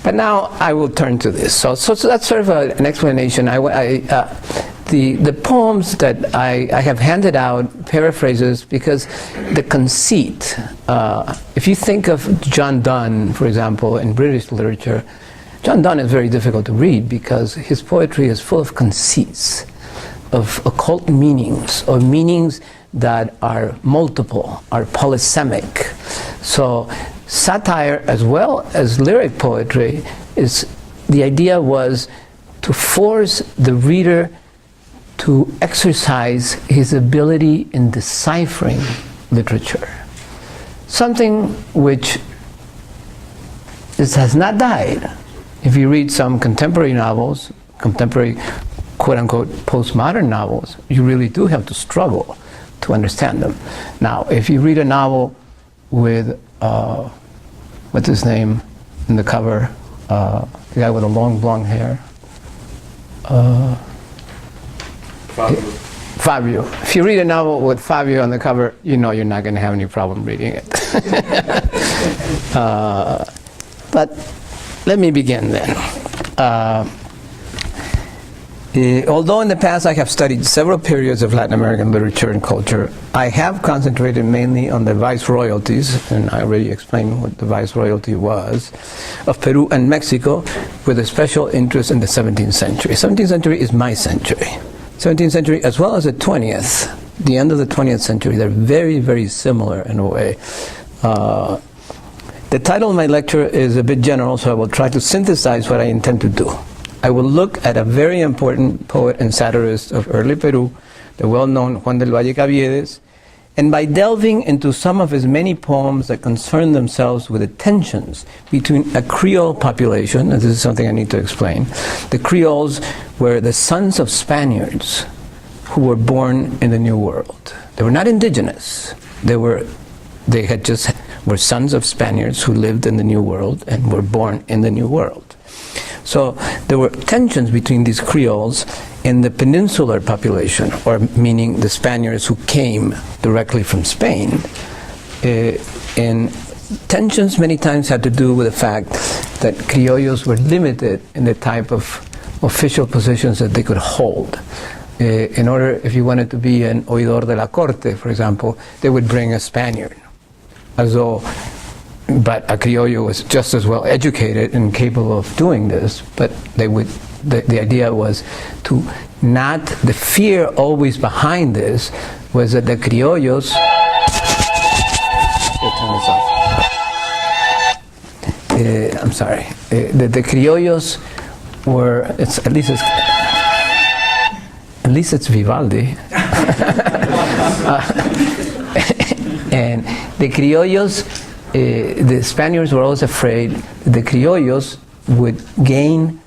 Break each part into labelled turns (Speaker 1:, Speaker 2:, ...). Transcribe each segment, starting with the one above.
Speaker 1: But now I will turn to this. So that's sort of an explanation. The poems that I have handed out, paraphrases, because the conceit, if you think of John Donne, for example, in British literature, John Donne is very difficult to read because his poetry is full of conceits, of occult meanings, or meanings that are multiple, are polysemic. So satire as well as lyric poetry, the idea was to force the reader to exercise his ability in deciphering literature. Something which has not died. If you read some contemporary novels, contemporary quote-unquote postmodern novels, you really do have to struggle to understand them. Now, if you read a novel with, what's his name in the cover, the guy with the long blonde hair, Fabio. If you read a novel with Fabio on the cover, you know you're not going to have any problem reading it. But let me begin then. Although in the past I have studied several periods of Latin American literature and culture, I have concentrated mainly on the viceroyalties, and I already explained what the viceroyalty was, of Peru and Mexico, with a special interest in the 17th century. 17th century is my century. 17th century as well as the 20th, the end of the 20th century, they're very, very similar in a way. The title of my lecture is a bit general, so I will try to synthesize what I intend to do. I will look at a very important poet and satirist of early Peru, the well-known Juan del Valle Caviedes, and by delving into some of his many poems that concern themselves with the tensions between a Creole population, and this is something I need to explain. The Creoles were the sons of Spaniards who were born in the New World. They were not indigenous. They were sons of Spaniards who lived in the New World and were born in the New World. So there were tensions between these Creoles and the peninsular population, or meaning the Spaniards who came directly from Spain. And tensions many times had to do with the fact that criollos were limited in the type of official positions that they could hold. In order, if you wanted to be an oidor de la corte, for example, they would bring a Spaniard. But a criollo was just as well educated and capable of doing this, but the idea was to not, the fear always behind this was that the criollos, I'm sorry, that the criollos were, at least it's Vivaldi, and the criollos, the Spaniards were always afraid the criollos would gain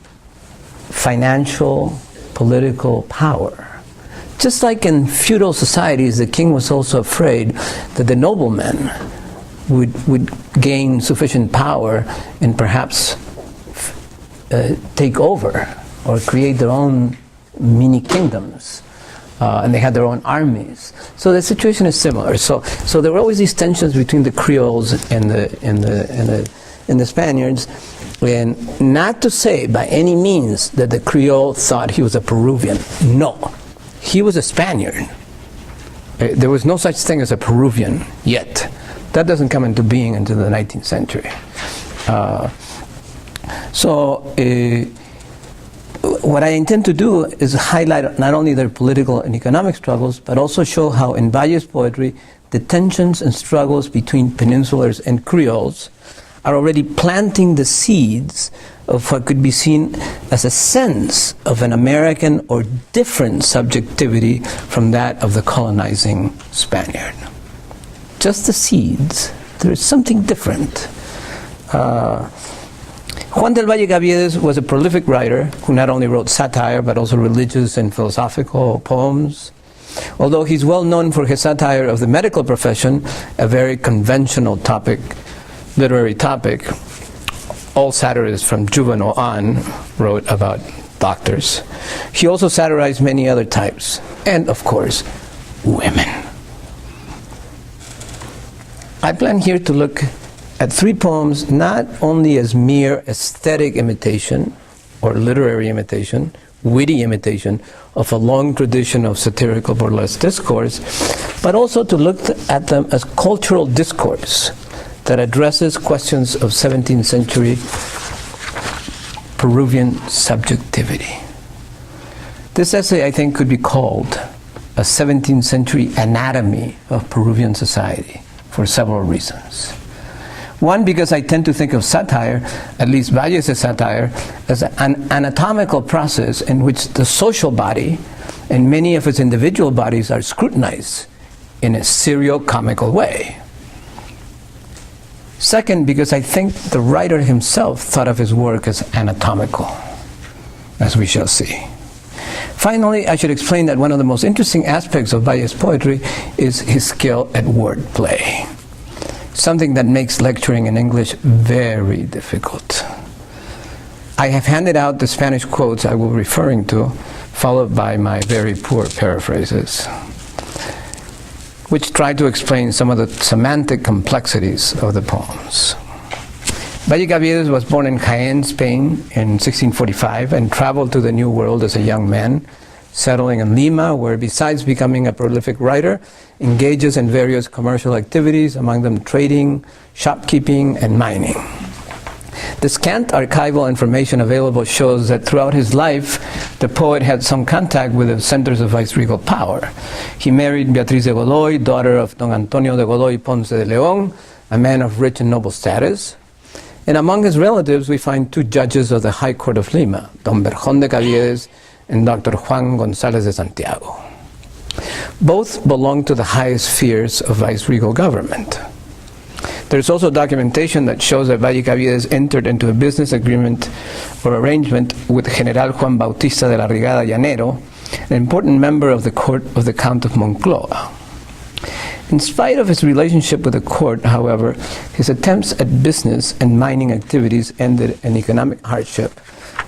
Speaker 1: financial, political power. Just like in feudal societies, the king was also afraid that the noblemen would gain sufficient power and perhaps take over or create their own mini kingdoms. And they had their own armies. So the situation is similar. So there were always these tensions between the Creoles and the Spaniards. And not to say by any means that the Creole thought he was a Peruvian. No, he was a Spaniard. There was no such thing as a Peruvian yet. That doesn't come into being until the 19th century. What I intend to do is highlight not only their political and economic struggles, but also show how in Valle's poetry, the tensions and struggles between peninsulars and Creoles are already planting the seeds of what could be seen as a sense of an American or different subjectivity from that of the colonizing Spaniard. Just the seeds. There is something different. Juan del Valle Caviedes was a prolific writer who not only wrote satire but also religious and philosophical poems. Although he's well known for his satire of the medical profession, a very conventional topic, literary topic, all satirists from Juvenal on wrote about doctors. He also satirized many other types, and of course, women. I plan here to look at 3 poems not only as mere aesthetic imitation or literary imitation, witty imitation of a long tradition of satirical burlesque discourse, but also to look at them as cultural discourse that addresses questions of 17th century Peruvian subjectivity. This essay, I think, could be called a 17th century anatomy of Peruvian society for several reasons. One, because I tend to think of satire, at least Valles' satire, as an anatomical process in which the social body and many of its individual bodies are scrutinized in a serio-comical way. Second, because I think the writer himself thought of his work as anatomical, as we shall see. Finally, I should explain that one of the most interesting aspects of Valles' poetry is his skill at wordplay, something that makes lecturing in English very difficult. I have handed out the Spanish quotes I will be referring to, followed by my very poor paraphrases, which try to explain some of the semantic complexities of the poems. Viceregal was born in Jaén, Spain in 1645 and traveled to the New World as a young man, settling in Lima, where besides becoming a prolific writer, engages in various commercial activities, among them trading, shopkeeping, and mining. The scant archival information available shows that throughout his life, the poet had some contact with the centers of viceregal power. He married Beatriz de Godoy, daughter of Don Antonio de Godoy Ponce de León, a man of rich and noble status. And among his relatives, we find 2 judges of the High Court of Lima, Don Berjón de Caviedes and Dr. Juan González de Santiago. Both belong to the highest spheres of viceregal government. There's also documentation that shows that Viceregal entered into a business agreement or arrangement with General Juan Bautista de la Rigada Llanero, an important member of the court of the Count of Moncloa. In spite of his relationship with the court, however, his attempts at business and mining activities ended in economic hardship,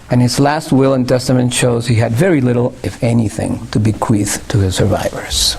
Speaker 1: and his last will and testament shows he had very little, if anything, to bequeath to his survivors.